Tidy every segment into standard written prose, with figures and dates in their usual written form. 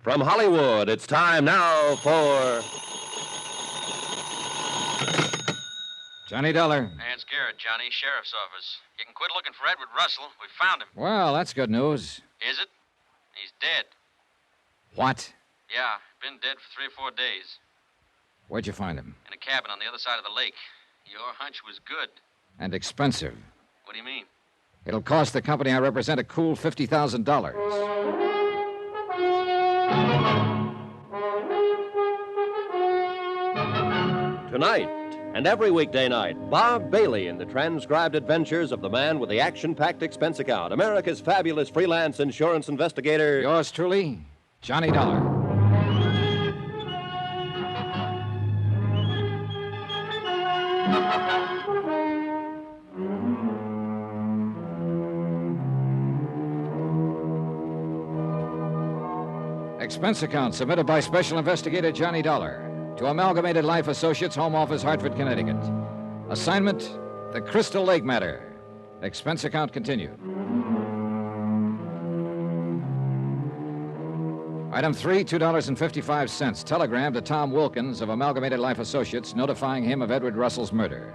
From Hollywood, it's time now for... Johnny Dollar. It's Garrett, Johnny, Sheriff's Office. You can quit looking for Edward Russell. We found him. Well, that's good news. Is it? He's dead. What? Yeah, been dead for 3 or 4 days. Where'd you find him? In a cabin on the other side of the lake. Your hunch was good. And expensive. What do you mean? It'll cost the company I represent a cool $50,000. Tonight, and every weekday night, Bob Bailey in the transcribed adventures of the man with the action-packed expense account, America's fabulous freelance insurance investigator. Yours truly, Johnny Dollar. Expense account submitted by Special Investigator Johnny Dollar to Amalgamated Life Associates, Home Office, Hartford, Connecticut. Assignment, the Crystal Lake matter. Expense account continued. Item 3, $2.55. Telegram to Tom Wilkins of Amalgamated Life Associates notifying him of Edward Russell's murder.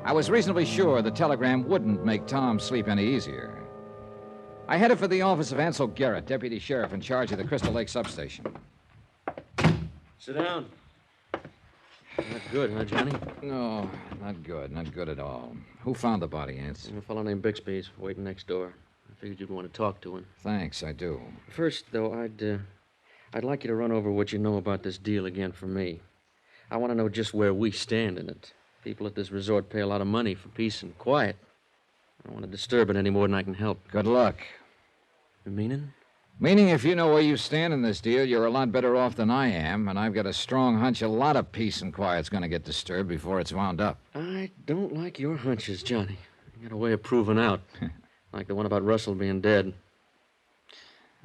I was reasonably sure the telegram wouldn't make Tom sleep any easier. I headed for the office of Ansel Garrett, deputy sheriff in charge of the Crystal Lake substation. Sit down. Not good, huh, Johnny? No, not good. Not good at all. Who found the body, Ants? A fellow named Bixby's waiting next door. I figured you'd want to talk to him. Thanks, I do. First, though, I'd like you to run over what you know about this deal again for me. I want to know just where we stand in it. People at this resort pay a lot of money for peace and quiet. I don't want to disturb it any more than I can help. Good luck. Meaning? Meaning if you know where you stand in this deal, you're a lot better off than I am, and I've got a strong hunch a lot of peace and quiet's going to get disturbed before it's wound up. I don't like your hunches, Johnny. You got a way of proving out. Like the one about Russell being dead.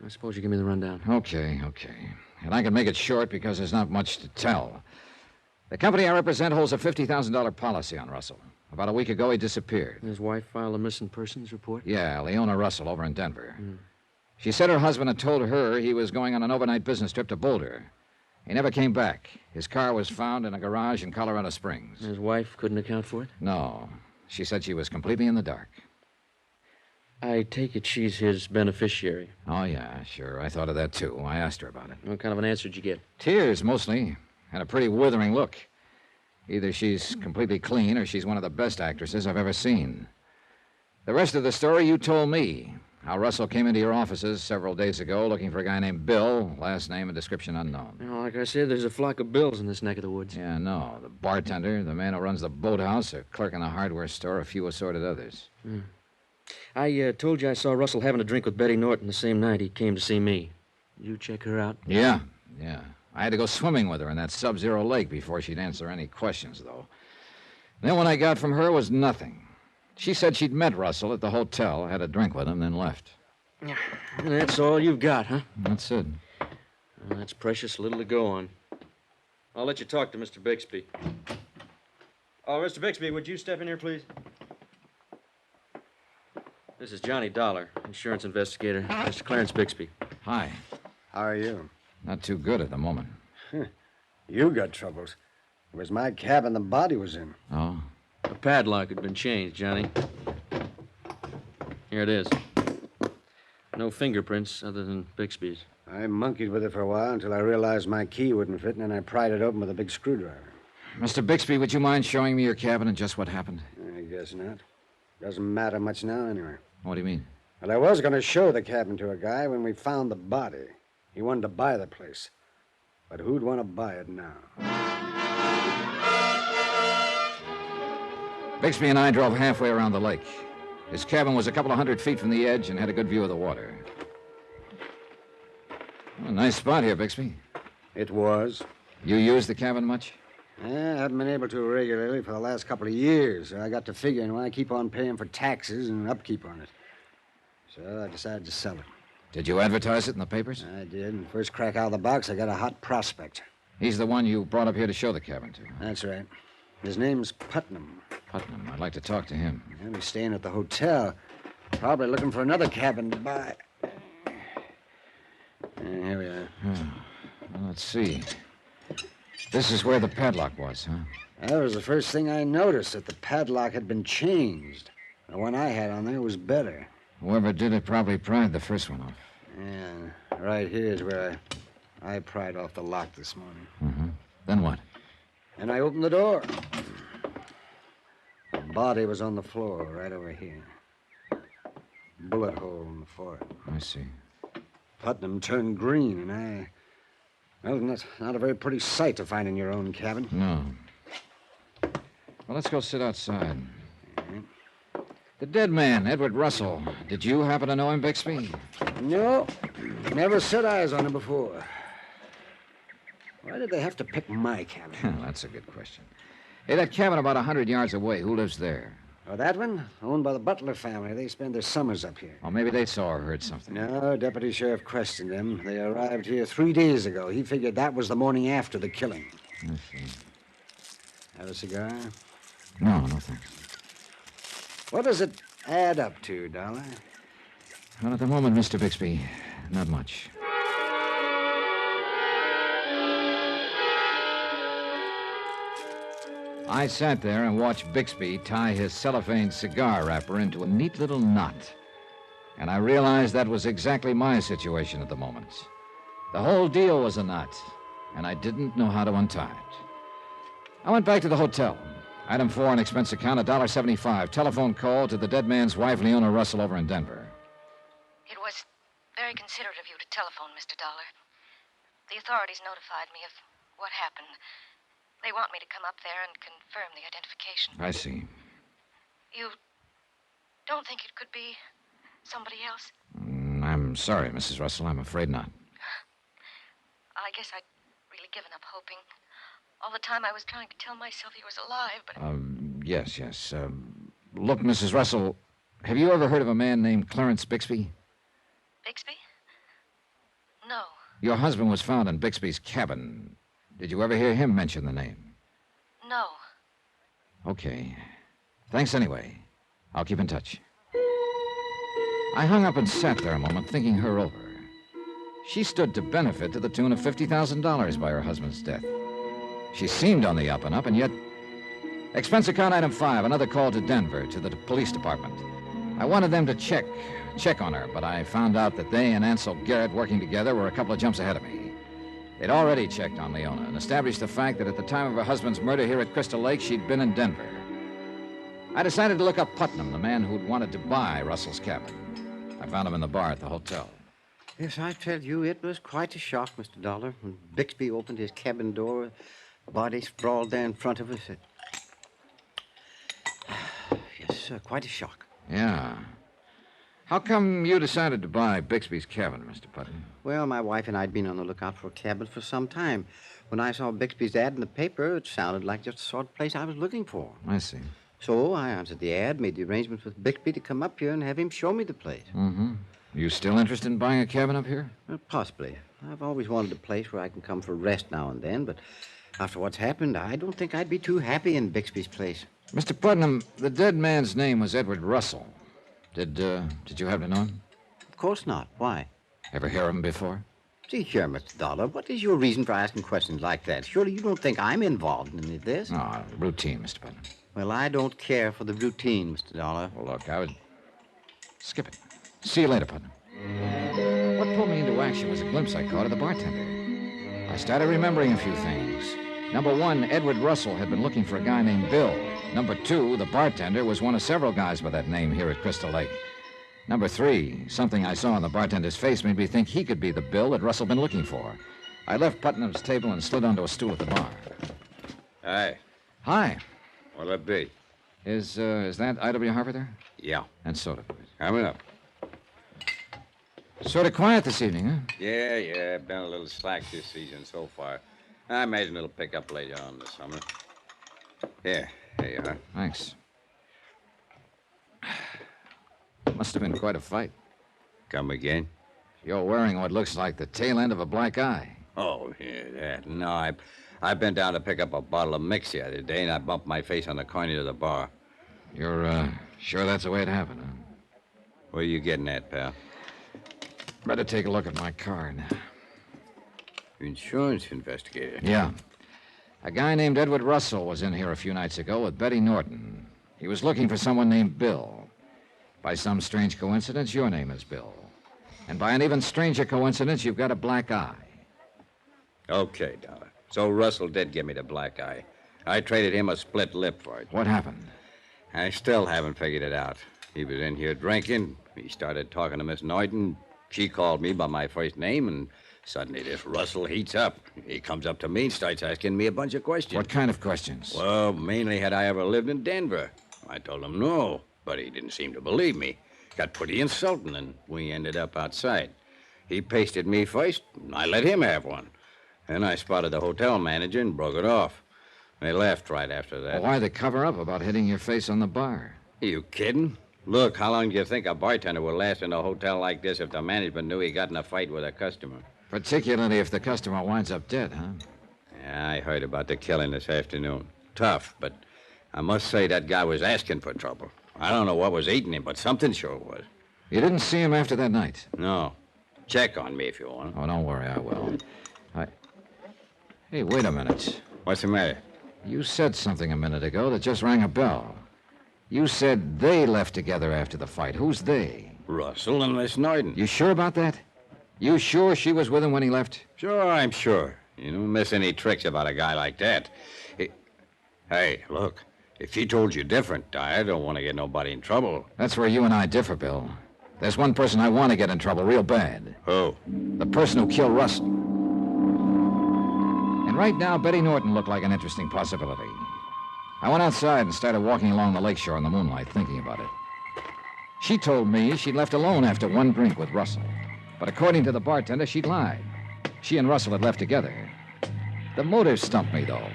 I suppose you give me the rundown. Okay. And I can make it short because there's not much to tell. The company I represent holds a $50,000 policy on Russell. About a week ago, he disappeared. His wife filed a missing persons report? Yeah, Leona Russell over in Denver. She said her husband had told her he was going on an overnight business trip to Boulder. He never came back. His car was found in a garage in Colorado Springs. His wife couldn't account for it? No. She said she was completely in the dark. I take it she's his beneficiary. Oh, yeah, sure. I thought of that, too. I asked her about it. What kind of an answer did you get? Tears, mostly, and a pretty withering look. Either she's completely clean or she's one of the best actresses I've ever seen. The rest of the story you told me. How Russell came into your offices several days ago looking for a guy named Bill, last name and description unknown. You know, like I said, there's a flock of Bills in this neck of the woods. Yeah, no. The bartender, the man who runs the boathouse, a clerk in the hardware store, a few assorted others. I told you I saw Russell having a drink with Betty Norton the same night he came to see me. Did you check her out? Yeah. I had to go swimming with her in that sub-zero lake before she'd answer any questions, though. Then what I got from her was nothing. She said she'd met Russell at the hotel, had a drink with him, then left. That's all you've got, huh? That's it. Well, that's precious little to go on. I'll let you talk to Mr. Bixby. Oh, Mr. Bixby, would you step in here, please? This is Johnny Dollar, insurance investigator. Mr. Clarence Bixby. Hi. How are you? Not too good at the moment. You got troubles. It was my cabin the body was in. Oh? The padlock had been changed, Johnny. Here it is. No fingerprints other than Bixby's. I monkeyed with it for a while until I realized my key wouldn't fit, and then I pried it open with a big screwdriver. Mr. Bixby, would you mind showing me your cabin and just what happened? I guess not. Doesn't matter much now, anyway. What do you mean? Well, I was going to show the cabin to a guy when we found the body. He wanted to buy the place. But who'd want to buy it now? Bixby and I drove halfway around the lake. His cabin was a couple of 100 feet from the edge and had a good view of the water. Well, a nice spot here, Bixby. It was. You use the cabin much? I haven't been able to regularly for the last couple of years. So I got to figuring, I keep on paying for taxes and upkeep on it. So I decided to sell it. Did you advertise it in the papers? I did. And first crack out of the box, I got a hot prospect. He's the one you brought up here to show the cabin to. That's right. His name's Putnam. Putnam. I'd like to talk to him. Yeah, he's staying at the hotel. Probably looking for another cabin to buy. Here we are. Well, let's see. This is where the padlock was, huh? That was the first thing I noticed, that the padlock had been changed. The one I had on there was better. Whoever did it probably pried the first one off. Yeah, right here is where I pried off the lock this morning. Mm-hmm. Then what? And I opened the door. The body was on the floor right over here. Bullet hole in the forehead. I see. Putnam turned green, and well, that's not a very pretty sight to find in your own cabin. No. Well, let's go sit outside. The dead man, Edward Russell. Did you happen to know him, Bixby? No, never set eyes on him before. Why did they have to pick my cabin? That's a good question. Hey, that cabin about 100 yards away, who lives there? Oh, that one? Owned by the Butler family. They spend their summers up here. Well, maybe they saw or heard something. No, Deputy Sheriff questioned them. They arrived here 3 days ago. He figured that was the morning after the killing. I see. Have a cigar? No, no thanks. What does it add up to, Dollar? Well, at the moment, Mr. Bixby, not much. I sat there and watched Bixby tie his cellophane cigar wrapper into a neat little knot. And I realized that was exactly my situation at the moment. The whole deal was a knot, and I didn't know how to untie it. I went back to the hotel. Item 4 on expense account, $1.75. Telephone call to the dead man's wife, Leona Russell, over in Denver. It was very considerate of you to telephone, Mr. Dollar. The authorities notified me of what happened. They want me to come up there and confirm the identification. I see. You don't think it could be somebody else? I'm sorry, Mrs. Russell. I'm afraid not. I guess I'd really given up hoping. All the time I was trying to tell myself he was alive, but... Yes. Look, Mrs. Russell, have you ever heard of a man named Clarence Bixby? Bixby? No. Your husband was found in Bixby's cabin. Did you ever hear him mention the name? No. Okay. Thanks anyway. I'll keep in touch. I hung up and sat there a moment, thinking her over. She stood to benefit to the tune of $50,000 by her husband's death. She seemed on the up and up, and yet... Expense account item 5, another call to Denver, to the police department. I wanted them to check on her, but I found out that they and Ansel Garrett working together were a couple of jumps ahead of me. They'd already checked on Leona and established the fact that at the time of her husband's murder here at Crystal Lake, she'd been in Denver. I decided to look up Putnam, the man who'd wanted to buy Russell's cabin. I found him in the bar at the hotel. Yes, I tell you, it was quite a shock, Mr. Dollar. When Bixby opened his cabin door, body sprawled there in front of us. Yes, sir, quite a shock. Yeah. How come you decided to buy Bixby's cabin, Mr. Putnam? Well, my wife and I had been on the lookout for a cabin for some time. When I saw Bixby's ad in the paper, it sounded like just the sort of place I was looking for. I see. So I answered the ad, made the arrangements with Bixby to come up here and have him show me the place. Mm-hmm. You still interested in buying a cabin up here? Possibly. I've always wanted a place where I can come for rest now and then, but after what's happened, I don't think I'd be too happy in Bixby's place. Mr. Putnam, the dead man's name was Edward Russell. Did you happen to know him? Of course not. Why? Ever hear of him before? See here, Mr. Dollar, what is your reason for asking questions like that? Surely you don't think I'm involved in any of this? No, routine, Mr. Putnam. Well, I don't care for the routine, Mr. Dollar. Well, look, I would... Skip it. See you later, Putnam. What pulled me into action was a glimpse I caught of the bartender. I started remembering a few things. Number 1, Edward Russell had been looking for a guy named Bill. Number 2, the bartender was one of several guys by that name here at Crystal Lake. Number 3, something I saw on the bartender's face made me think he could be the Bill that Russell been looking for. I left Putnam's table and slid onto a stool at the bar. Hi. Hi. What'll it be? Is that I.W. Harper there? Yeah. And soda, please. Coming up. Sort of quiet this evening, huh? Yeah. Been a little slack this season so far. I imagine it'll pick up later on this summer. Here you are. Thanks. Must have been quite a fight. Come again? You're wearing what looks like the tail end of a black eye. Oh, yeah, that. No, I've been down to pick up a bottle of mix the other day, and I bumped my face on the corner of the bar. You're, sure that's the way it happened, huh? Where are you getting at, pal? Better take a look at my card. Insurance investigator? Yeah. A guy named Edward Russell was in here a few nights ago with Betty Norton. He was looking for someone named Bill. By some strange coincidence, your name is Bill. And by an even stranger coincidence, you've got a black eye. Okay, Dollar. So Russell did give me the black eye. I traded him a split lip for it. What happened? I still haven't figured it out. He was in here drinking. He started talking to Miss Norton. She called me by my first name, and suddenly this Russell heats up. He comes up to me and starts asking me a bunch of questions. What kind of questions? Well, mainly had I ever lived in Denver. I told him no, but he didn't seem to believe me. Got pretty insulting, and we ended up outside. He pasted me first, and I let him have one. Then I spotted the hotel manager and broke it off. They left right after that. Well, why the cover-up about hitting your face on the bar? Are you kidding? Look, how long do you think a bartender would last in a hotel like this if the management knew he got in a fight with a customer? Particularly if the customer winds up dead, huh? Yeah, I heard about the killing this afternoon. Tough, but I must say that guy was asking for trouble. I don't know what was eating him, but something sure was. You didn't see him after that night? No. Check on me if you want. Oh, don't worry, I will. Hey, wait a minute. What's the matter? You said something a minute ago that just rang a bell. You said they left together after the fight. Who's they? Russell and Miss Norton. You sure about that? You sure she was with him when he left? Sure, I'm sure. You don't miss any tricks about a guy like that. Hey, look. If she told you different, I don't want to get nobody in trouble. That's where you and I differ, Bill. There's one person I want to get in trouble real bad. Who? The person who killed Russell. And right now, Betty Norton looked like an interesting possibility. I went outside and started walking along the lakeshore in the moonlight, thinking about it. She told me she'd left alone after one drink with Russell. But according to the bartender, she'd lied. She and Russell had left together. The motive stumped me, though.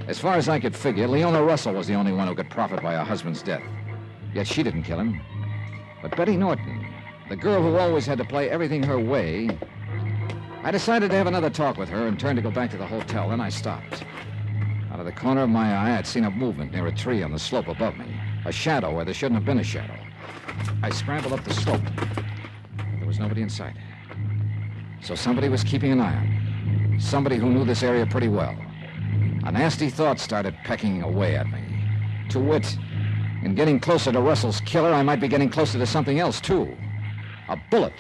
As far as I could figure, Leona Russell was the only one who could profit by her husband's death. Yet she didn't kill him. But Betty Norton, the girl who always had to play everything her way, I decided to have another talk with her and turned to go back to the hotel. Then I stopped. Out of the corner of my eye, I'd seen a movement near a tree on the slope above me. A shadow where there shouldn't have been a shadow. I scrambled up the slope. There was nobody in sight. So somebody was keeping an eye on me. Somebody who knew this area pretty well. A nasty thought started pecking away at me. To wit, in getting closer to Russell's killer, I might be getting closer to something else, too. A bullet.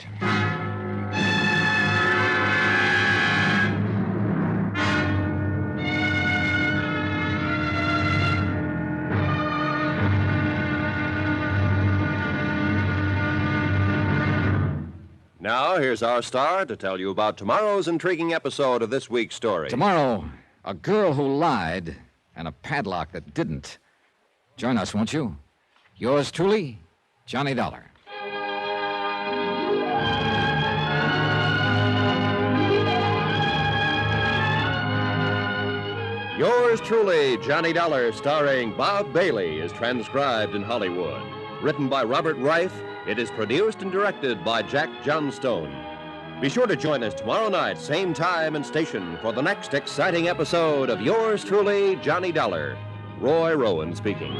Now, here's our star to tell you about tomorrow's intriguing episode of this week's story. Tomorrow, a girl who lied and a padlock that didn't. Join us, won't you? Yours truly, Johnny Dollar. Yours truly, Johnny Dollar, starring Bob Bailey, is transcribed in Hollywood. Written by Robert Reif, it is produced and directed by Jack Johnstone. Be sure to join us tomorrow night, same time and station, for the next exciting episode of Yours truly, Johnny Dollar. Roy Rowan speaking.